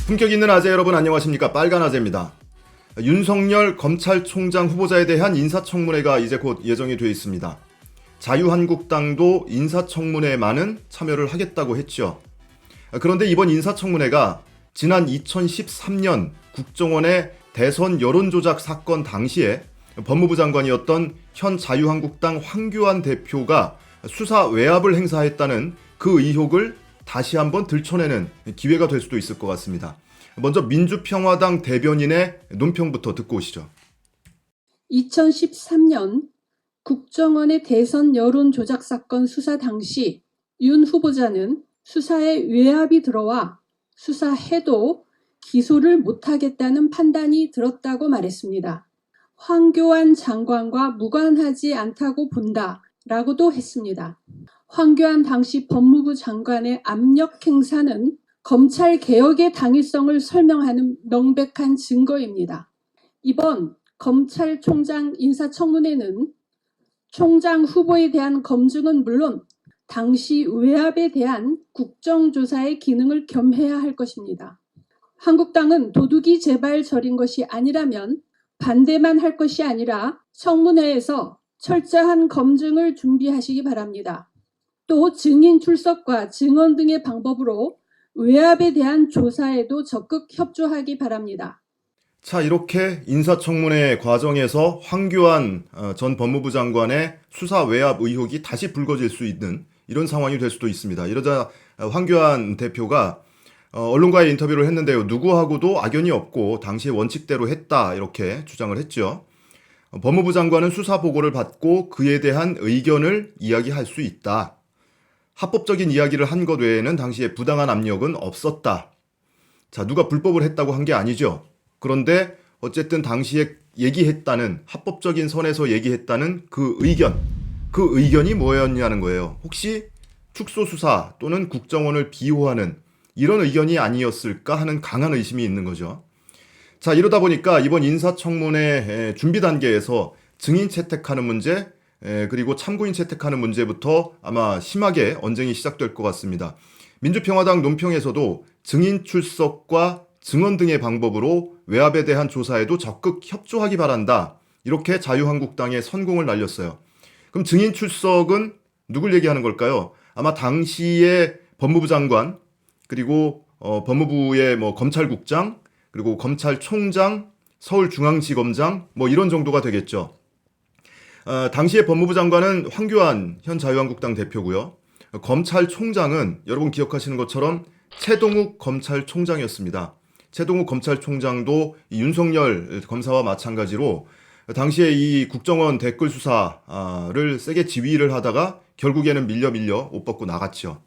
품격 있는 아재 여러분 안녕하십니까? 빨간 아재입니다. 윤석열 검찰총장 후보자에 대한 인사청문회가 이제 곧 예정이 되어 있습니다. 자유한국당도 인사청문회에만은 참여를 하겠다고 했죠. 그런데 이번 인사청문회가 지난 2013년 국정원의 대선 여론조작 사건 당시에 법무부 장관이었던 현 자유한국당 황교안 대표가 수사 외압을 행사했다는 그 의혹을 다시 한번 들춰내는 기회가 될 수도 있을 것 같습니다. 먼저 민주평화당 대변인의 논평부터 듣고 오시죠. 2013년 국정원의 대선 여론 조작 사건 수사 당시 윤 후보자는 수사에 외압이 들어와 수사해도 기소를 못하겠다는 판단이 들었다고 말했습니다. 황교안 장관과 무관하지 않다고 본다라고도 했습니다. 황교안 당시 법무부 장관의 압력 행사는 검찰 개혁의 당위성을 설명하는 명백한 증거입니다. 이번 검찰총장 인사청문회는 총장 후보에 대한 검증은 물론 당시 외압에 대한 국정조사의 기능을 겸해야 할 것입니다. 한국당은 도둑이 제발 저린 것이 아니라면 반대만 할 것이 아니라 청문회에서 철저한 검증을 준비하시기 바랍니다. 또 증인 출석과 증언 등의 방법으로 외압에 대한 조사에도 적극 협조하기 바랍니다. 자, 이렇게 인사청문회 과정에서 황교안 전 법무부 장관의 수사 외압 의혹이 다시 불거질 수 있는 이런 상황이 될 수도 있습니다. 이러자 황교안 대표가 언론과의 인터뷰를 했는데요. 누구하고도 악연이 없고 당시의 원칙대로 했다 이렇게 주장을 했죠. 법무부 장관은 수사 보고를 받고 그에 대한 의견을 이야기할 수 있다. 합법적인 이야기를 한 것 외에는 당시에 부당한 압력은 없었다. 자, 누가 불법을 했다고 한 게 아니죠. 그런데 어쨌든 당시에 얘기했다는 합법적인 선에서 얘기했다는 그 의견이 뭐였냐는 거예요. 혹시 축소수사 또는 국정원을 비호하는 이런 의견이 아니었을까 하는 강한 의심이 있는 거죠. 자, 이러다 보니까 이번 인사청문회 준비 단계에서 증인 채택하는 문제 그리고 참고인 채택하는 문제부터 아마 심하게 언쟁이 시작될 것 같습니다. 민주평화당 논평에서도 증인 출석과 증언 등의 방법으로 외압에 대한 조사에도 적극 협조하기 바란다. 이렇게 자유한국당에 선공을 날렸어요. 그럼 증인 출석은 누굴 얘기하는 걸까요? 아마 당시의 법무부 장관 그리고 법무부의 검찰국장 그리고 검찰총장 서울중앙지검장 이런 정도가 되겠죠. 당시의 법무부 장관은 황교안 현 자유한국당 대표고요. 검찰총장은 여러분 기억하시는 것처럼 최동욱 검찰총장이었습니다. 최동욱 검찰총장도 윤석열 검사와 마찬가지로 당시에 이 국정원 댓글 수사를 세게 지휘를 하다가 결국에는 밀려 옷 벗고 나갔죠.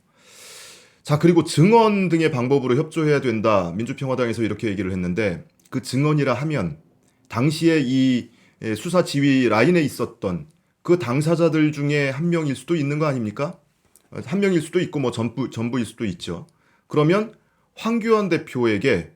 자, 그리고 증언 등의 방법으로 협조해야 된다. 민주평화당에서 이렇게 얘기를 했는데 그 증언이라 하면 당시에 이 수사 지휘 라인에 있었던 그 당사자들 중에 한 명일 수도 있는 거 아닙니까? 한 명일 수도 있고 전부일 수도 있죠. 그러면 황교안 대표에게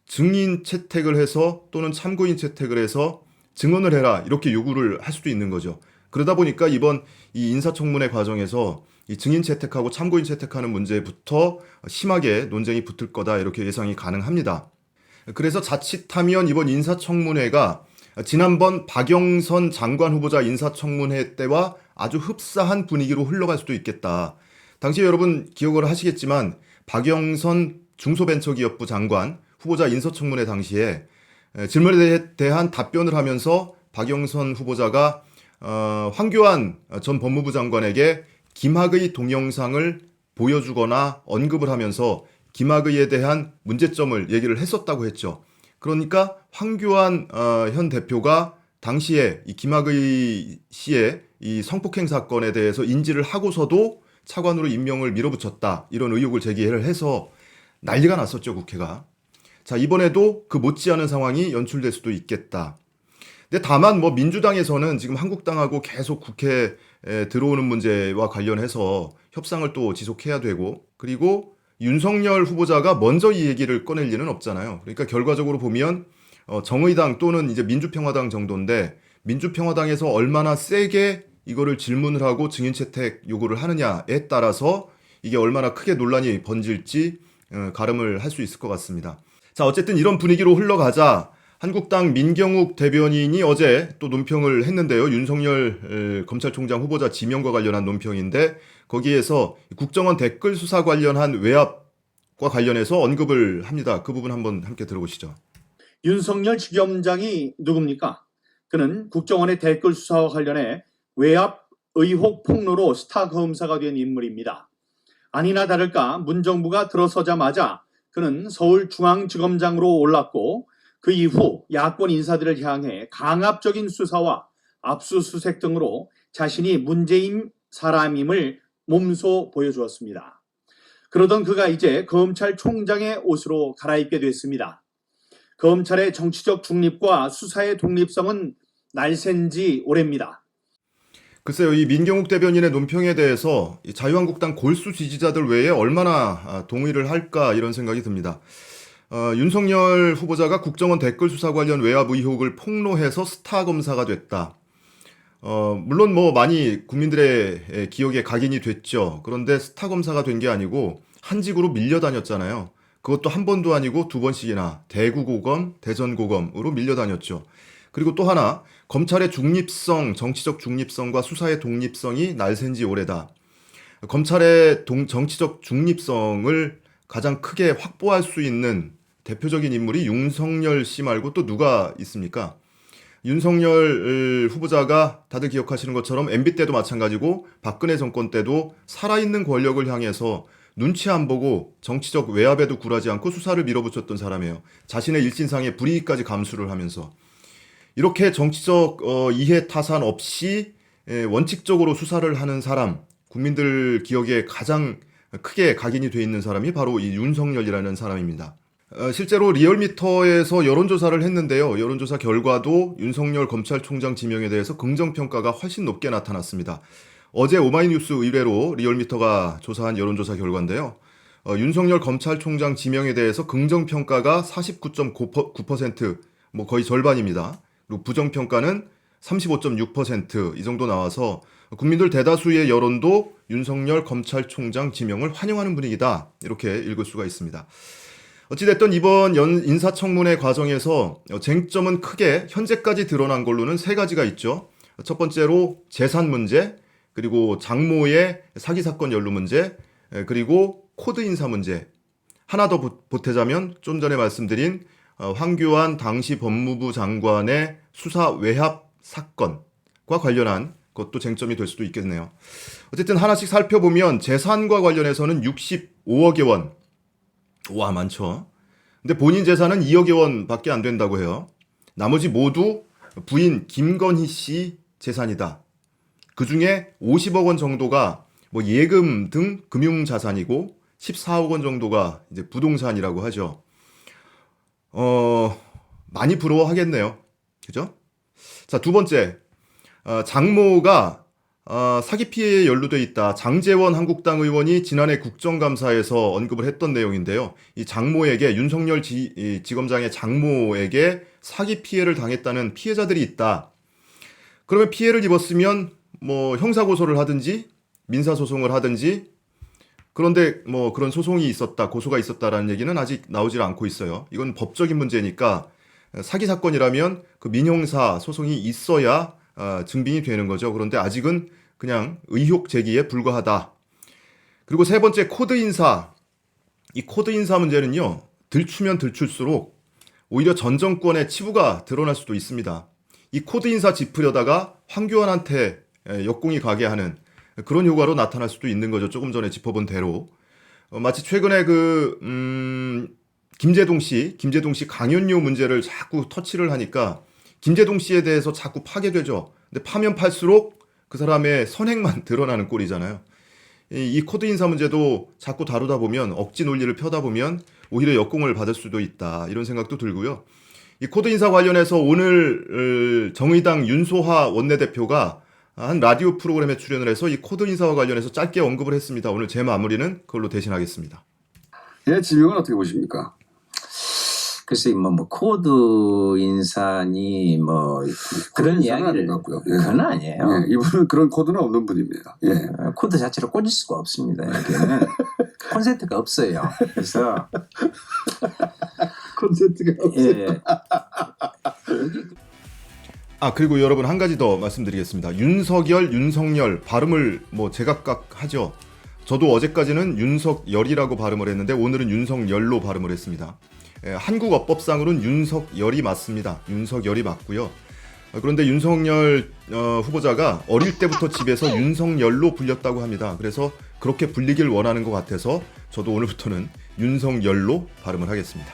증인 채택을 해서 또는 참고인 채택을 해서 증언을 해라 이렇게 요구를 할 수도 있는 거죠. 그러다 보니까 이번 이 인사청문회 과정에서 이 증인 채택하고 참고인 채택하는 문제부터 심하게 논쟁이 붙을 거다 이렇게 예상이 가능합니다. 그래서 자칫하면 이번 인사청문회가 지난번 박영선 장관 후보자 인사청문회 때와 아주 흡사한 분위기로 흘러갈 수도 있겠다. 당시 여러분 기억을 하시겠지만 박영선 중소벤처기업부 장관 후보자 인사청문회 당시에 질문에 대한 답변을 하면서 박영선 후보자가 황교안 전 법무부 장관에게 김학의 동영상을 보여주거나 언급을 하면서 김학의에 대한 문제점을 얘기를 했었다고 했죠. 그러니까 황교안 현 대표가 당시에 이 김학의 씨의 이 성폭행 사건에 대해서 인지를 하고서도 차관으로 임명을 밀어붙였다. 이런 의혹을 제기를 해서 난리가 났었죠, 국회가. 자, 이번에도 그 못지않은 상황이 연출될 수도 있겠다. 근데 다만 민주당에서는 지금 한국당하고 계속 국회에 들어오는 문제와 관련해서 협상을 또 지속해야 되고 그리고 윤석열 후보자가 먼저 이 얘기를 꺼낼 리는 없잖아요. 그러니까 결과적으로 보면 정의당 또는 이제 민주평화당 정도인데 민주평화당에서 얼마나 세게 이거를 질문을 하고 증인 채택 요구를 하느냐에 따라서 이게 얼마나 크게 논란이 번질지 가름을 할 수 있을 것 같습니다. 자, 어쨌든 이런 분위기로 흘러가자 한국당 민경욱 대변인이 어제 또 논평을 했는데요. 윤석열 검찰총장 후보자 지명과 관련한 논평인데 거기에서 국정원 댓글 수사 관련한 외압과 관련해서 언급을 합니다. 그 부분 한번 함께 들어보시죠. 윤석열 지검장이 누굽니까? 그는 국정원의 댓글 수사와 관련해 외압 의혹 폭로로 스타 검사가 된 인물입니다. 아니나 다를까 문정부가 들어서자마자 그는 서울중앙지검장으로 올랐고 그 이후 야권 인사들을 향해 강압적인 수사와 압수수색 등으로 자신이 문재인 사람임을 몸소 보여주었습니다. 그러던 그가 이제 검찰총장의 옷으로 갈아입게 됐습니다. 검찰의 정치적 중립과 수사의 독립성은 날샌 지 오래입니다. 글쎄요, 이 민경욱 대변인의 논평에 대해서 이 자유한국당 골수 지지자들 외에 얼마나 동의를 할까 이런 생각이 듭니다. 윤석열 후보자가 국정원 댓글 수사 관련 외압 의혹을 폭로해서 스타 검사가 됐다. 물론 뭐 많이 국민들의 기억에 각인이 됐죠. 그런데 스타 검사가 된 게 아니고 한직으로 밀려다녔잖아요. 그것도 한 번도 아니고 두 번씩이나 대구고검, 대전고검으로 밀려다녔죠. 그리고 또 하나, 검찰의 중립성, 정치적 중립성과 수사의 독립성이 날샌 지 오래다. 검찰의 정치적 중립성을 가장 크게 확보할 수 있는 대표적인 인물이 윤석열 씨 말고 또 누가 있습니까? 윤석열 후보자가 다들 기억하시는 것처럼 MB 때도 마찬가지고 박근혜 정권 때도 살아있는 권력을 향해서 눈치 안 보고 정치적 외압에도 굴하지 않고 수사를 밀어붙였던 사람이에요. 자신의 일신상의 불이익까지 감수를 하면서. 이렇게 정치적 이해 타산 없이 원칙적으로 수사를 하는 사람, 국민들 기억에 가장 크게 각인이 돼 있는 사람이 바로 이 윤석열이라는 사람입니다. 실제로 리얼미터에서 여론조사를 했는데요. 여론조사 결과도 윤석열 검찰총장 지명에 대해서 긍정평가가 훨씬 높게 나타났습니다. 어제 오마이뉴스 의뢰로 리얼미터가 조사한 여론조사 결과인데요. 윤석열 검찰총장 지명에 대해서 긍정평가가 49.9%, 뭐 거의 절반입니다. 그리고 부정평가는 35.6%, 이 정도 나와서 국민들 대다수의 여론도 윤석열 검찰총장 지명을 환영하는 분위기다. 이렇게 읽을 수가 있습니다. 어찌됐든 이번 인사청문회 과정에서 쟁점은 크게 현재까지 드러난 걸로는 세 가지가 있죠. 첫 번째로 재산 문제, 그리고 장모의 사기 사건 연루 문제, 그리고 코드 인사 문제. 하나 더 보태자면 좀 전에 말씀드린 황교안 당시 법무부 장관의 수사 외압 사건과 관련한 것도 쟁점이 될 수도 있겠네요. 어쨌든 하나씩 살펴보면 재산과 관련해서는 65억여 원. 와, 많죠. 근데 본인 재산은 2억여 원밖에 안 된다고 해요. 나머지 모두 부인 김건희 씨 재산이다. 그 중에 50억 원 정도가 뭐 예금 등 금융 자산이고 14억 원 정도가 이제 부동산이라고 하죠. 많이 부러워하겠네요. 그죠? 자, 두 번째. 장모가 사기 피해에 연루돼 있다. 장제원 한국당 의원이 지난해 국정감사에서 언급을 했던 내용인데요. 이 장모에게 윤석열 지검장의 장모에게 사기 피해를 당했다는 피해자들이 있다. 그러면 피해를 입었으면 뭐 형사고소를 하든지 민사소송을 하든지, 그런데 뭐 그런 소송이 있었다, 고소가 있었다라는 얘기는 아직 나오질 않고 있어요. 이건 법적인 문제니까 사기 사건이라면 그 민형사 소송이 있어야 증빙이 되는 거죠. 그런데 아직은 그냥 의혹 제기에 불과하다. 그리고 세 번째, 코드 인사. 이 코드 인사 문제는요, 들추면 들출수록 오히려 전 정권의 치부가 드러날 수도 있습니다. 이 코드 인사 짚으려다가 황교안한테 역공이 가게 하는 그런 효과로 나타날 수도 있는 거죠. 조금 전에 짚어본 대로. 마치 최근에 김제동 씨 강연료 문제를 자꾸 터치를 하니까 김제동 씨에 대해서 자꾸 파괴되죠. 근데 파면 팔수록 그 사람의 선행만 드러나는 꼴이잖아요. 이 코드 인사 문제도 자꾸 다루다 보면, 억지 논리를 펴다 보면 오히려 역공을 받을 수도 있다. 이런 생각도 들고요. 이 코드 인사 관련해서 오늘 정의당 윤소하 원내대표가 한 라디오 프로그램에 출연을 해서 이 코드 인사와 관련해서 짧게 언급을 했습니다. 오늘 제 마무리는 그걸로 대신하겠습니다. 예, 지명은 어떻게 보십니까? 글쎄 뭐 코드 인사니 뭐 그런 이야기를 같고요. 예. 그건 아니에요. 예, 이분은 그런 코드는 없는 분입니다. 예. 코드 자체로 꽂을 수가 없습니다. 여기는 콘센트가 없어요. 그래서 콘센트가 없어요. 예. 그리고 여러분 한 가지 더 말씀드리겠습니다. 윤석열, 윤석열 발음을 뭐 제각각 하죠. 저도 어제까지는 윤석열이라고 발음을 했는데 오늘은 윤석열로 발음을 했습니다. 한국 어법상으로는 윤석열이 맞습니다. 윤석열이 맞고요. 그런데 윤석열 후보자가 어릴 때부터 집에서 윤석열로 불렸다고 합니다. 그래서 그렇게 불리길 원하는 것 같아서 저도 오늘부터는 윤석열로 발음을 하겠습니다.